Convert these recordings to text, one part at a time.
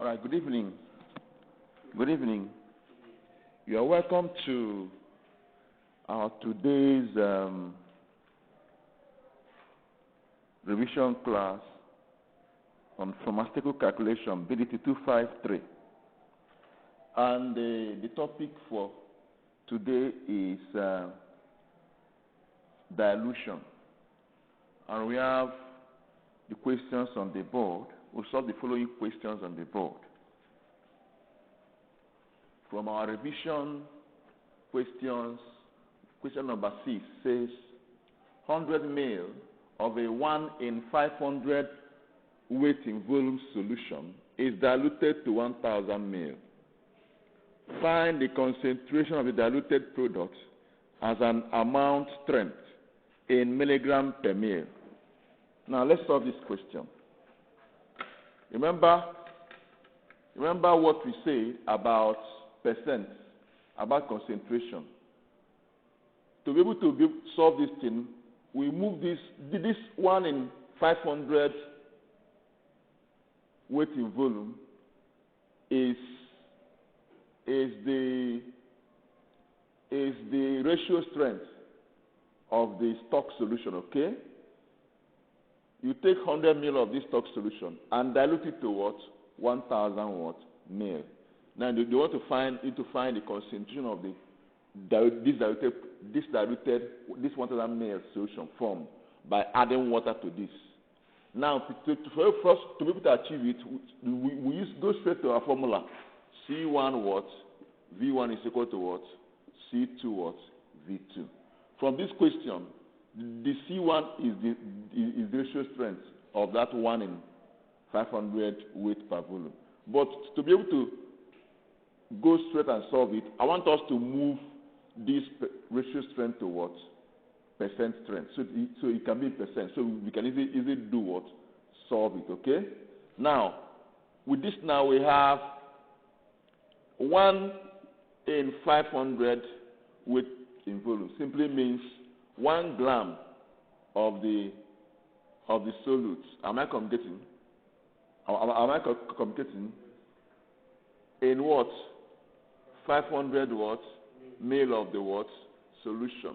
All right, good evening. Good evening. You are welcome to our today's revision class on pharmaceutical calculation, BDT 253. And the topic for today is dilution. And we have the questions on the board. We'll solve the following questions on the board. From our revision questions, question number 6 says 100 ml of a 1 in 500 weight in volume solution is diluted to 1000 ml. Find the concentration of the diluted product as an amount strength in milligram per ml. Now let's solve this question. Remember what we say about percent, about concentration. To be able to solve this thing, we move this 1 in 500 weight in volume is the ratio strength of the stock solution, okay? You take 100 ml of this stock solution and dilute it to what? 1000 what? Ml. Now they want to find the concentration of this 1000 ml solution formed by adding water to this. Now for us to be able to achieve it, we go straight to our formula. C1 what? V1 is equal to what? C2 what? V2. From this question, the C1 is the ratio strength of that 1 in 500 weight per volume. But to be able to go straight and solve it, I want us to move this ratio strength to what? Percent strength. So it can be percent. So we can easily do what? Solve it, okay? Now, with this now we have 1 in 500 weight in volume. Simply means 1 gram of the solute. Am I communicating? In what? 500 what? Ml of the what? Solution.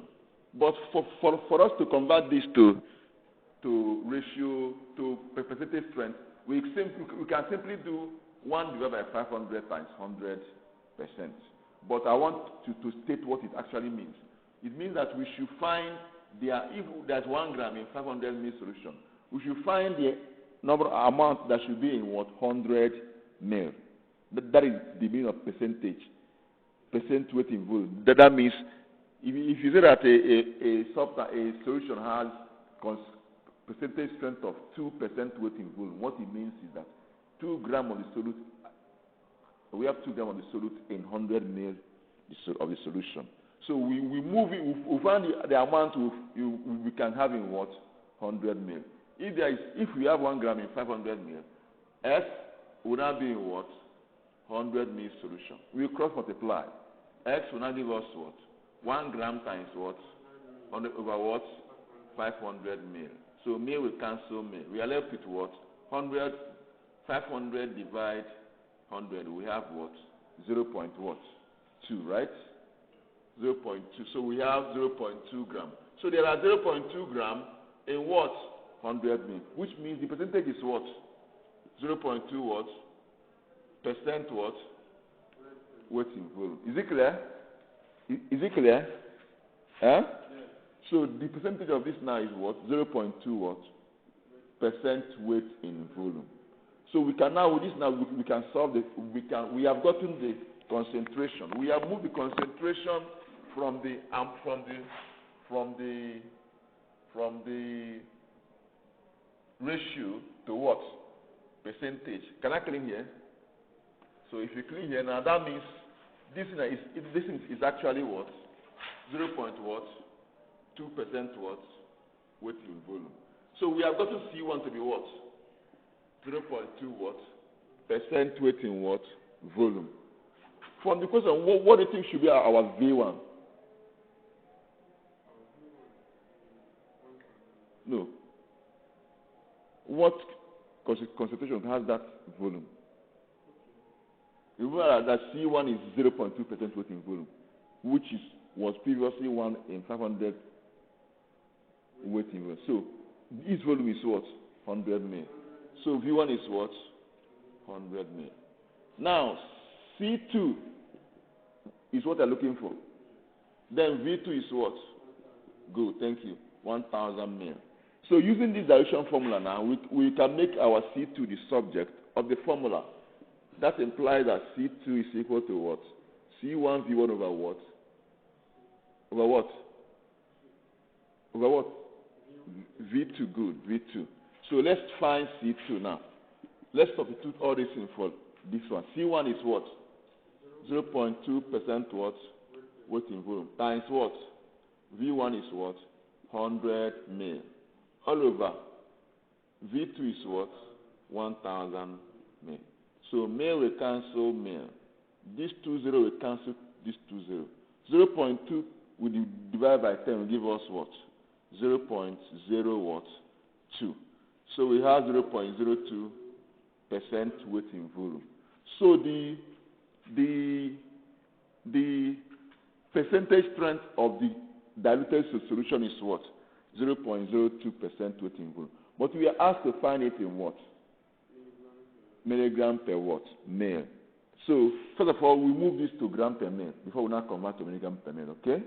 But for us to convert this to ratio to percentage strength, we can simply do 1 divided by 500 times 100%. But I want to state what it actually means. It means that we should find if there's 1 gram in 500 ml solution, we should find the amount that should be in what? 100 ml. That is the meaning of percentage. Percent weight in volume. That means if you say that a solution has percentage strength of 2% weight in volume, what it means is that 2 grams of the solute, we have 2 grams of the solute in 100 ml of the solution. So we move it, we find the amount we can have in what? 100 ml. If we have 1 gram in 500 ml, S would now be in what? 100 ml solution. We cross multiply. X will now give us what? 1 gram times what? 100 over what? 500 ml. So ml will cancel ml. We are left with what? 100. 500 divide 100. We have what? 0.2, right? 0.2. So we have 0.2 gram. So there are 0.2 gram in what? 100 ml. Which means the percentage is what? 0.2 what? Percent what? Weight in volume. Is it clear? Is it clear? Huh? Yes. So the percentage of this now is what? 0.2 what? Percent weight in volume. So we can now, with this now, we can solve the, we have gotten the concentration. We have moved the concentration from the ratio to what? Percentage. Can I clean here? So if you clean here now, that means this is actually what? 0.2% what? Weight in volume. So we have got to C1 to be what? 0.2 what? Percent weight in what? Volume. From the question, what do you think should be our V1? No. What concentration has that volume? Remember that C1 is 0.2% weight in volume, which was previously 1 in 500 weight in volume. So its volume is what? 100 mil. So V1 is what? 100 mil. Now, C2 is what they're looking for. Then V2 is what? Good, thank you. 1,000 mil. So using this dilution formula now, we can make our C2 the subject of the formula. That implies that C2 is equal to what? C1 V1 over what? Over what? Over what? V2, good, V2. So let's find C2 now. Let's substitute all this in for this one. C1 is what? 0.2% what? Weight in volume. Times what? V1 is what? 100 mil. All over. V2 is what? 1,000 mil. So mil will cancel mil. This 2 0 will cancel this 2 0. 0.2 will divide by 10 will give us what? 0.0 what? 2. So we have 0.02% weight in volume. So the percentage strength of the diluted solution is what? 0.02% weight in volume. But we are asked to find it in what? Milligram per what? Mil. So first of all, we move this to gram per mil before we now convert to milligram per mil. Okay?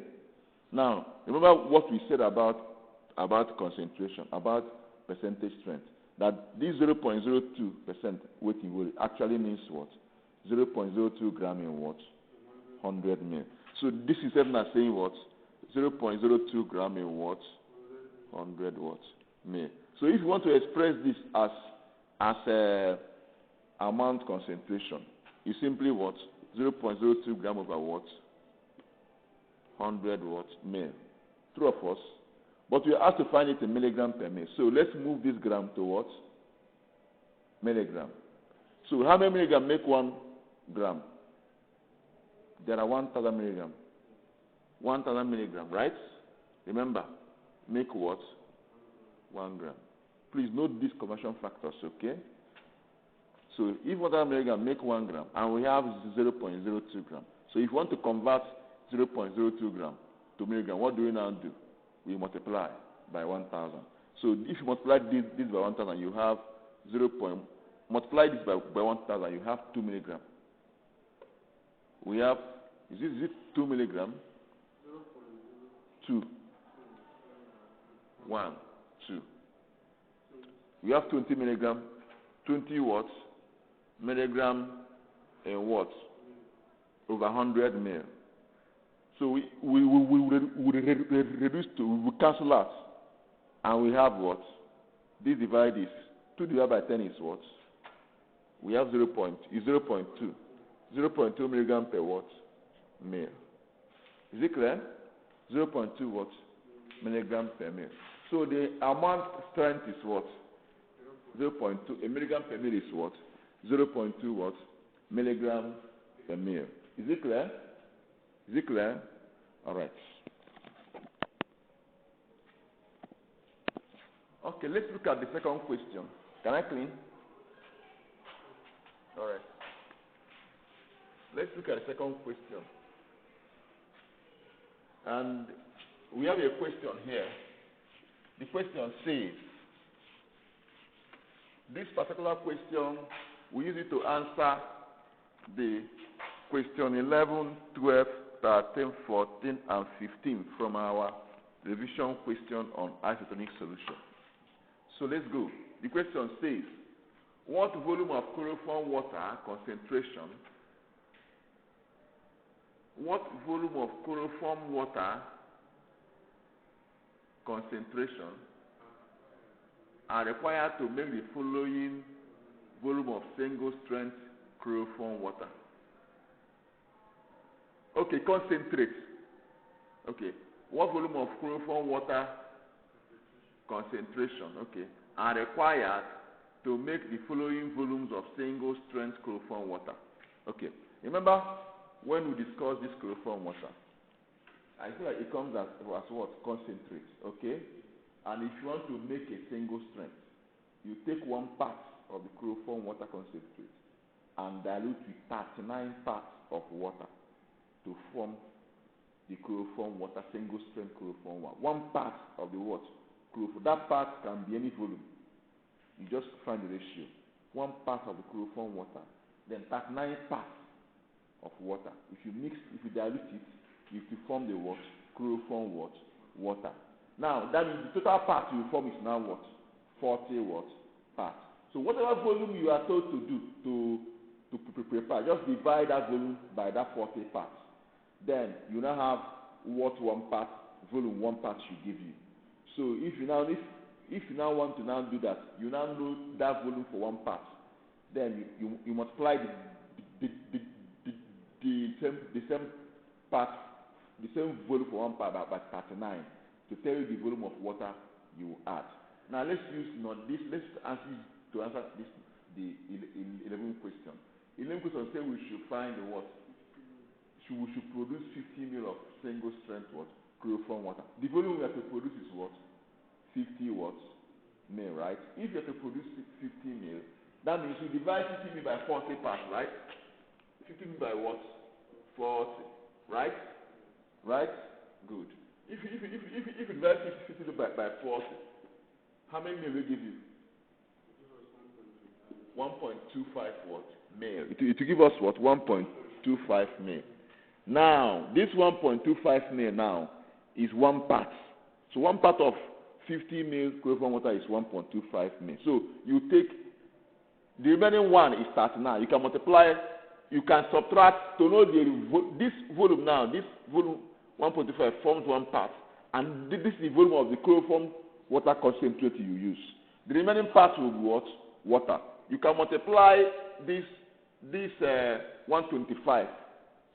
Now remember what we said about concentration, about percentage strength. That this 0.02% weight in volume actually means what? 0.02 gram in what? 100 mil. So this is something that's saying what? 0.02 gram in what? 100 what? Mil. So if you want to express this as a amount concentration, you simply what? 0.02 gram over what? 100 what? Mil. True or false? But we are asked to find it in milligram per mil. So let's move this gram to what? Milligram. So how many milligram make 1 gram? There are 1,000 milligram. 1,000 milligram, right? Remember, make what? 1 gram. Please note these conversion factors, okay? So if 1,000 milligram make 1 gram, and we have 0.02 gram. So if you want to convert 0.02 gram to milligram, what do we now do? We multiply by 1,000. So if you multiply this by 1,000, you have multiply this by 1,000, you have 2 milligram. We have, is it 2 milligram? 2. 1, 2. We have 20 milligram. 20 what? Milligram in what? Over 100 mil. So we reduce to, we cancel out. And we have what? This divide is, 2 divided by 10 is what? We have 0.2. 0.2 milligram per what? Mil. Is it clear? 0.2 what? Milligram per mil. So the amount strength is what? 0.2. A milligram per mil is what? 0.2 what? Milligram per mil. Is it clear? Is it clear? All right. Okay, let's look at the second question. Can I clean? All right. Let's look at the second question. And we have a question here. The question says, this particular question, we use it to answer the question 11, 12, 13, 14, and 15 from our revision question on isotonic solution. So let's go. The question says, what volume of chloroform water concentration, what volume of chloroform water concentration are required to make the following volume of single strength chloroform water? Okay, concentrate. Okay, what volume of chloroform water concentration, okay, are required to make the following volumes of single strength chloroform water? Okay, remember when we discussed this chloroform water, I feel like it comes as what? Concentrate, okay? And if you want to make a single strength, you take 1 part of the chloroform water concentrate and dilute with 39 parts of water to form the chloroform water, single strength chloroform water. 1 part of the what? Chloroform. That part can be any volume. You just find the ratio. 1 part of the chloroform water, then 39 parts of water. If you dilute it, you will form the what? Chloroform what? Water. Now, that means the total part you form is now what? 40 what? Parts. So whatever volume you are told to do to prepare, just divide that volume by that 40 parts. Then you now have what 1 part, volume 1 part should give you. So if you now want to now do that, you now know that volume for 1 part. Then you multiply the same part, the same volume for 1 part by 39 to tell you the volume of water you add. Now let's answer this the 11th question. 11th question says we should find the what? We should produce 50 ml of single strength what? Chloroform water. The volume we have to produce is what? 50 what? Ml, right? If you have to produce 50 ml, that means you divide 50 ml by 40 parts, right? 50 ml by what? 40, right? Right? Good. If you divide 50 ml by 40, how many ml will give you? 1.25 what? Ml. It will give us what? 1.25 ml. Now, this 1.25 ml now is 1 part. So 1 part of 50 ml chloroform water is 1.25 ml. So you take the remaining one is 39. You can multiply. You can subtract to know this volume now. This volume 1.25 forms 1 part, and this is the volume of the chloroform water concentrate you use. The remaining part will be what? Water. You can multiply this 1.25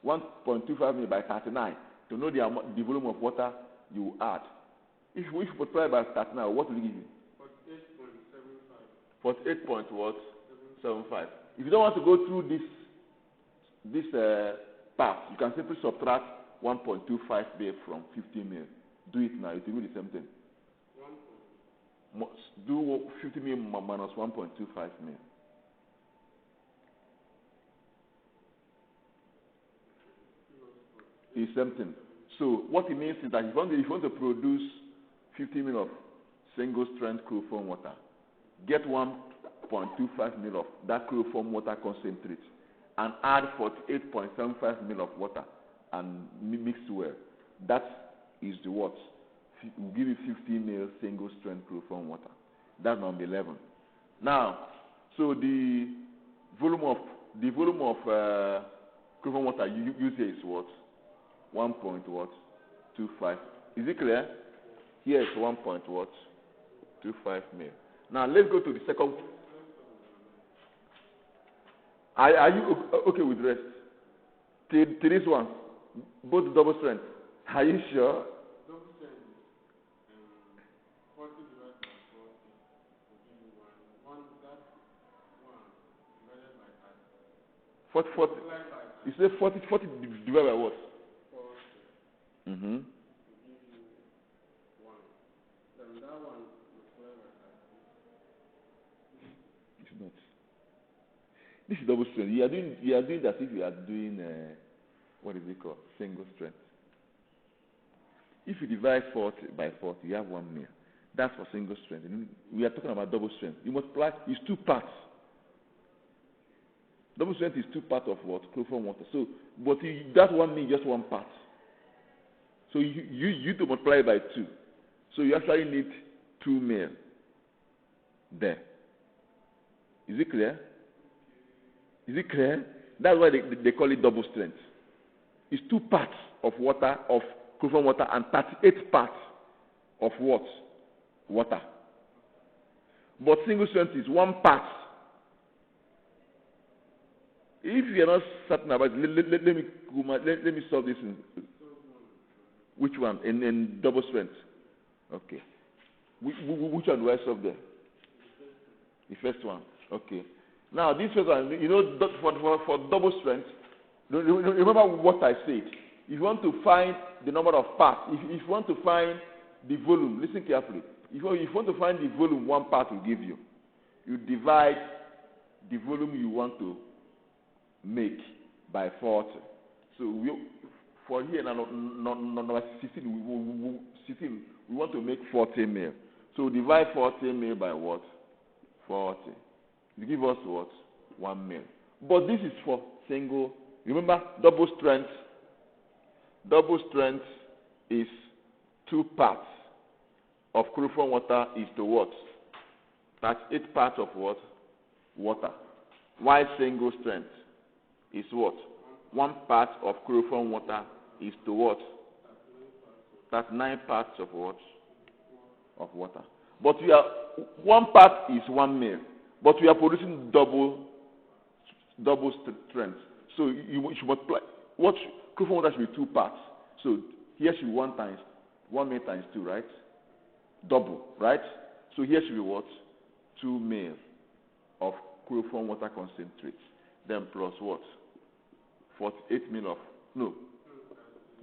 ml by 39 to know the volume of water you add. If you multiply by 39, what will it give you? 48.75. If you don't want to go through this part, you can simply subtract 1.25 ml from 50 ml. Do it now. It will be the same thing. Do 50 ml minus 1.25 ml. It's the same thing. So what it means is that if you want to produce 50 ml of single strength chloroform water, get 1.25 ml of that chloroform water concentrate and add 48.75 ml of water and mix well. That is the what? Will give you 50 ml single strength chloroform water. That's number 11. Now, so the volume of chloroform water you use here is what? 1.25. Is it clear? Here is 1.25 ml. Now let's go to the second. Are you okay with the rest? To this one, both double strength. Are you sure? Double strength. 40 divided by 40 will give you 1. That 1 divided by 30. 40. You say 40 divided by what? 40. Mm-hmm. Will give you 1. Then that 1 multiplied by 30. It's not. This is double strength. You are doing that if you are doing what is it called? Single strength. If you divide 40 by 40, you have 1 ml. That's for single strength. And we are talking about double strength. You multiply. It's 2 parts. Double strength is 2 parts of what? Chloroform water. So, but that 1 ml is just 1 part. So you to multiply by 2. So you actually need 2 ml there. Is it clear? Is it clear? That's why they call it double strength. It's 2 parts of water, of chloroform water, and 38 parts of what? Water. But single strength is 1 part. If you are not certain about it, let me solve this. Which one? In double strength. Okay. Which one do I solve there? The first one. Okay. Now this first one, you know, for double strength, remember what I said. If you want to find the number of parts, if you want to find the volume, listen carefully. If you want to find the volume 1 part will give you, you divide the volume you want to make by 40. So for here now, number 16, 16, we want to make 40 mil. So divide 40 mil by what? 40. It give us what? 1 mil. But this is for single. Remember, double strength. Double strength is 2 parts of chloroform water is to what? That's 8 parts of what? Water. While single strength is what? 1 part of chloroform water is to what? That's 9 parts of what? Of water. But we are 1 part is 1 mil. But we are producing double strength. So you should multiply. What chloroform water should be 2 parts. So here should be 1 mil times 2, right? Double, right? So here should be what? 2 mil of chloroform water concentrate. Then plus what? 48 mil of, no.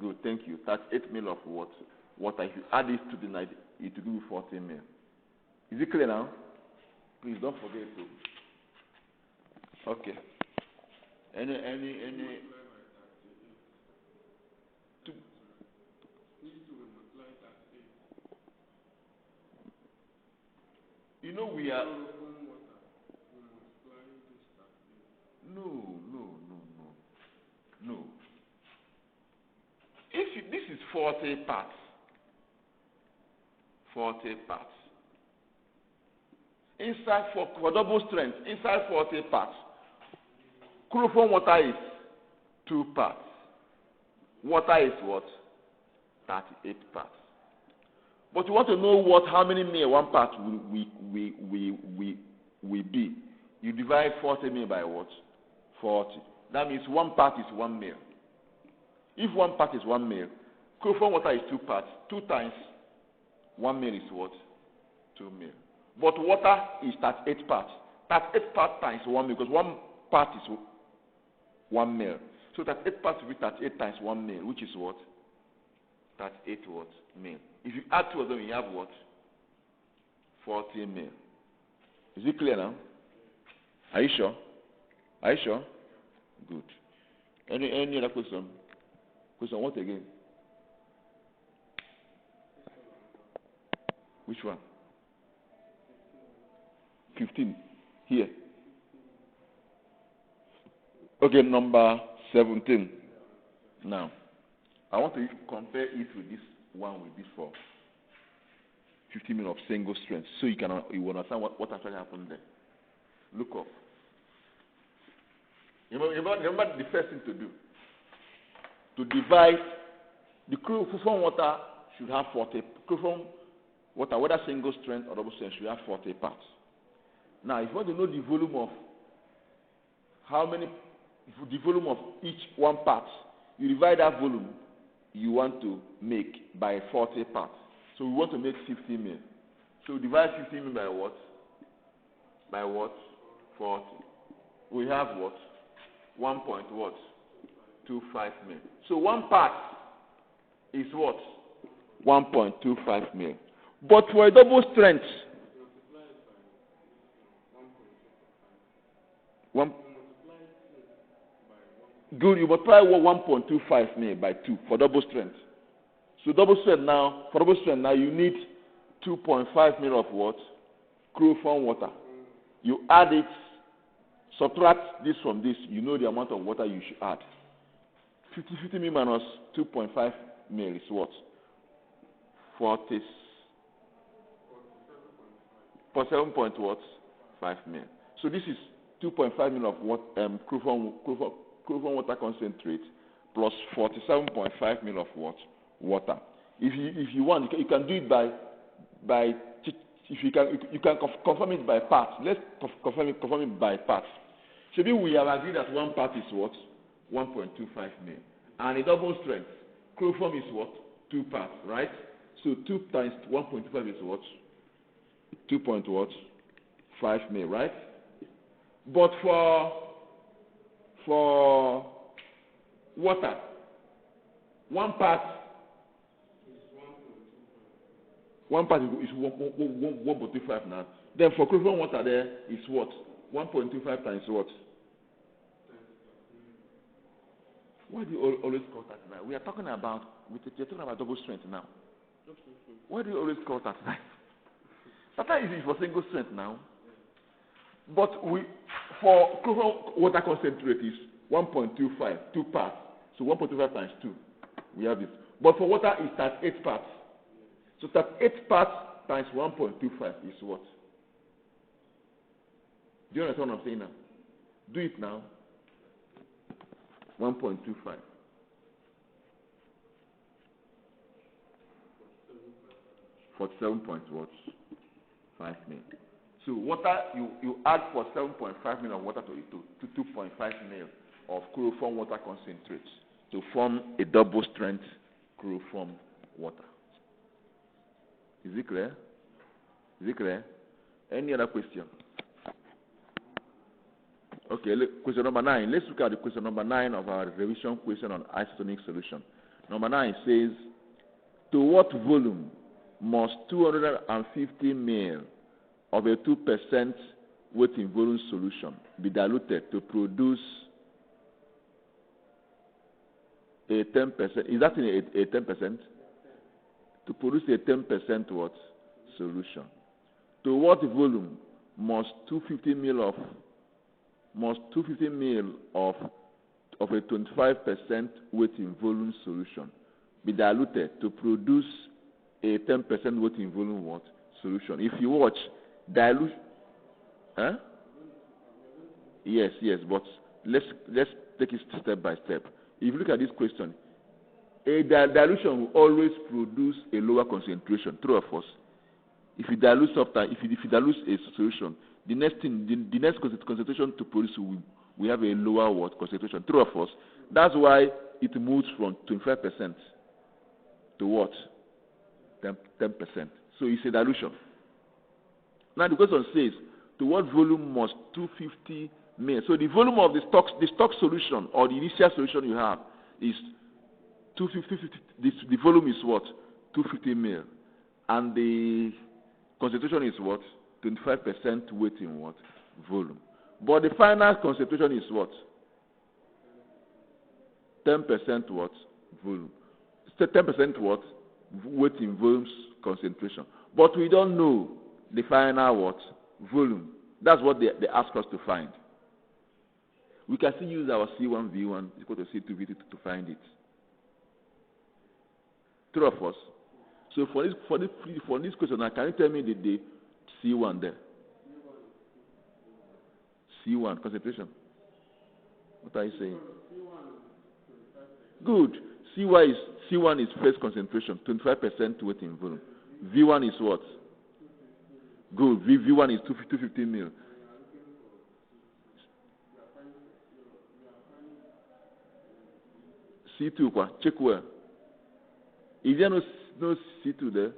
Good, thank you. That's 8 mil of what? Water. If you add this to the night, it will give you 40 mil. Is it clear now? Please don't forget to. Okay. Any you know we are no. If this is 40 parts. 40 parts. Inside for double strength, inside 40 parts, chloroform water is 2 parts. Water is what? 38 parts. But you want to know how many mil 1 part will be. You divide 40 mil by what? 40. That means 1 part is 1 mil. If 1 part is 1 mil, chloroform water is 2 parts. 2 times 1 mil is what? 2 mil. But water is 38 parts. 38 parts times 1 mil, because 1 part is 1 mil. So 38 parts will be 38 times 1 mil, which is what? 38 what? Mil. If you add 2 of them, you have what? 40 mil. Is it clear now? Are you sure? Are you sure? Good. Any other question? Question what again? Which one? 15. Here. Okay, number 17. Now, I want to compare it with this one with this 50 mil of single strength, so you will understand what actually happened there. Look up. Remember the first thing to do. To divide the chloroform water should have 40. Chloroform water, whether single strength or double strength, should have 40 parts. Now, if you want to know the volume of the volume of each 1 part, you divide that volume you want to make by 40 parts. So we want to make 50 mil. So divide 50 mil by what? By what? 40. We have what? 1.25 mil. So 1 part is what? 1.25 mil. But for a double strength, good, you multiply 1.25 mil by 2 for double strength. So for double strength now, you need 2.5 mil of what? Chloroform water. You add it, subtract this from this, you know the amount of water you should add. 50 mil minus 2.5 mil is what? 47.5 mil. So this is 2.5 mil of what? Chloroform water concentrate plus 47.5 mil of what? Water. If you want, you can do it by if you can confirm it by parts. Let's confirm it by parts. So we have agreed that 1 part is what? 1.25 mil. And a double strength. Chloroform is what? 2 parts, right? So 2 times 1.25 is what? 2.5 mil, right? But for water, 1 part is 1.25 now. Then for chloroform water there is what? 1.25 times what? Why do you always call 39? We are talking about, we're talking about double strength now. Why do you always call 39? 39 is for single strength now. But for water concentrate is 1.25, 2 parts. So 1.25 times 2, we have this. But for water, it's 38 parts. So 38 parts times 1.25 is what? Do you understand what I'm saying now? Do it now. 1.25. 47.5 mil. So water, you add 47.5 mil of water to 2.5 mil of chloroform water concentrate to form a double strength chloroform water. Is it clear? Is it clear? Any other question? Okay, question number 9. Let's look at the question number 9 of our revision question on isotonic solution. Number 9 says, to what volume must 250 ml of a 2% weight in volume solution be diluted to produce a 10%? Is that a 10%? To produce a 10% what? Solution. To what volume must 250 ml of a 25% weight in volume solution be diluted to produce a 10% weight in volume what? Solution. If you watch dilution, yes, but let's take it step by step. If you look at this question, a dilution will always produce a lower concentration. True or false? If you dilute if you dilute a solution, the next concentration to produce we have a lower what? Concentration. True or false? That's why it moves from 25% to what? 10%. So it's a dilution. Now the question says, to what volume must 250 ml? So the volume of the stock solution or the initial solution you have is 250. The volume is what? 250 ml, and the concentration is what? 25% weight in what? Volume. But the final concentration is what? 10% what? Volume. 10% what? Weight in volume concentration. But we don't know the final what? Volume. That's what they ask us to find. We can still use our C1V1 equal to C2V2 to find it. True or false? So for this question, now, can you tell me the C1 there? C1 concentration. What are you saying? Good. C1 is first concentration, 25% weight in volume. V1 is what? Good. V1 is 250 ml. C2 quoi? Check where? Is there no C2 there?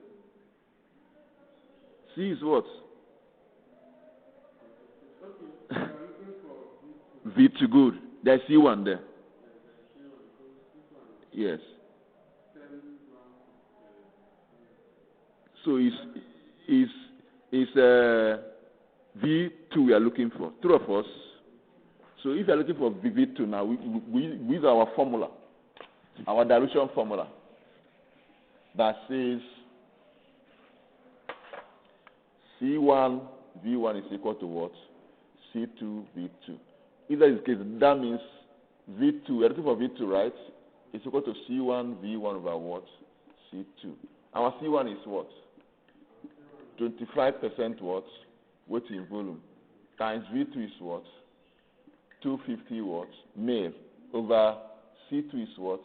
C is what? V2, good. There's C1 there. Yes. So is V2 we are looking for. True or false? So if you are looking for V2 now, we use our formula, our dilution formula, that says C1 V1 is equal to what? C2 V2. If that is the case, that means V2, we are looking for V2, right? It's equal to C1 V1 over what? C2. Our C1 is what? 25% what? Weight in volume. Times V2 is what? 250 what? Ml over C2 is what?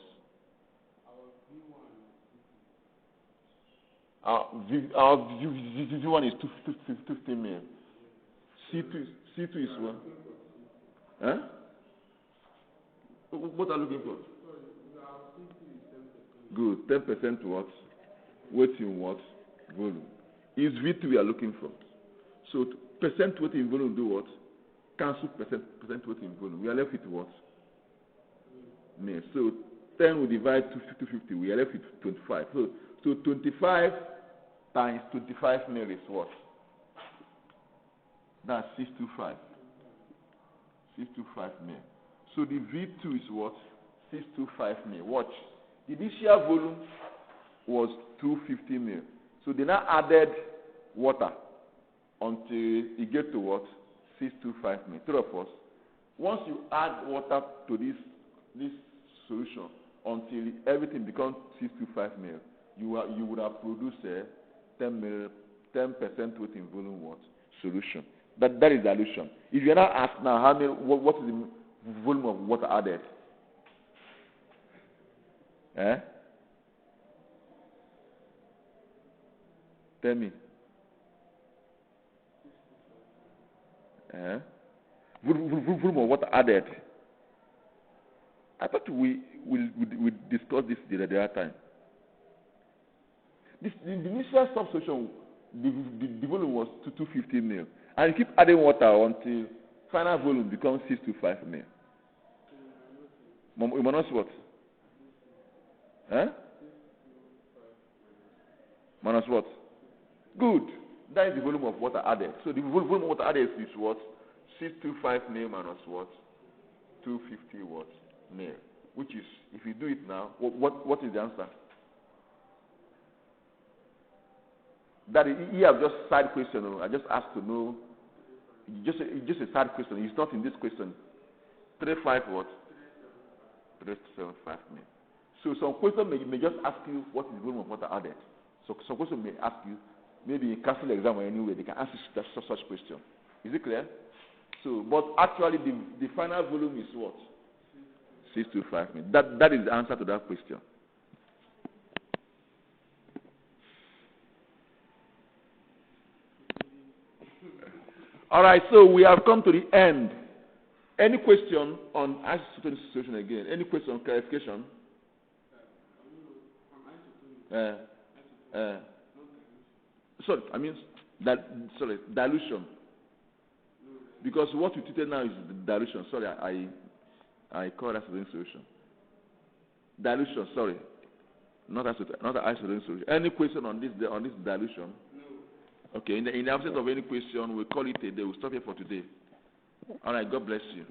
Our V1 is 250 ml. C2 is what? Huh? What are you looking for? Good. 10% what? Weight in what? Volume. Is V2 we are looking for. So percent weight in volume do what? Cancel percent weight in volume. We are left with what? Ml. So 10 we divide 250. We are left with 25. So 25 times 25 ml is what? That's 625. 625 ml. So the V2 is what? 625 mil. Watch. The initial volume was 250 mil. So they now added water until it get to what? 625 mil. Three of us. Once you add water to this solution until everything becomes 625 mil, you would have produced 10% weight in volume what? Solution. That is dilution. If you now ask now how many, what is the volume of water added? Tell me. Volume of water added. I thought we discussed this the other time. The initial substitution, the volume was 250 mil. And you keep adding water until final volume becomes 625 mil. Minus what? Minus what? Good. That is the volume of water added. So the volume of water added is what? 625 mil minus what? 250 what? Mil. Which is, if you do it now, what is the answer? That is, you have just side question. I just asked to know. Just a side question. It's not in this question. 35 what? 375 mil. So some question may just ask you what is the volume of water added. So some question may ask you, maybe in castle exam or anywhere, they can ask you such question. Is it clear? So, but actually the final volume is what? 625 mil. That is the answer to that question. All right, so we have come to the end. Any question on isotonic situation again? Any question, clarification? Dilution. Because what we treated now is the dilution. Sorry, I call that isotonic solution. Dilution, sorry. Not isotonic solution. Any question on this dilution? Okay, in the absence of any question, we'll call it a day. We'll stop here for today. All right, God bless you.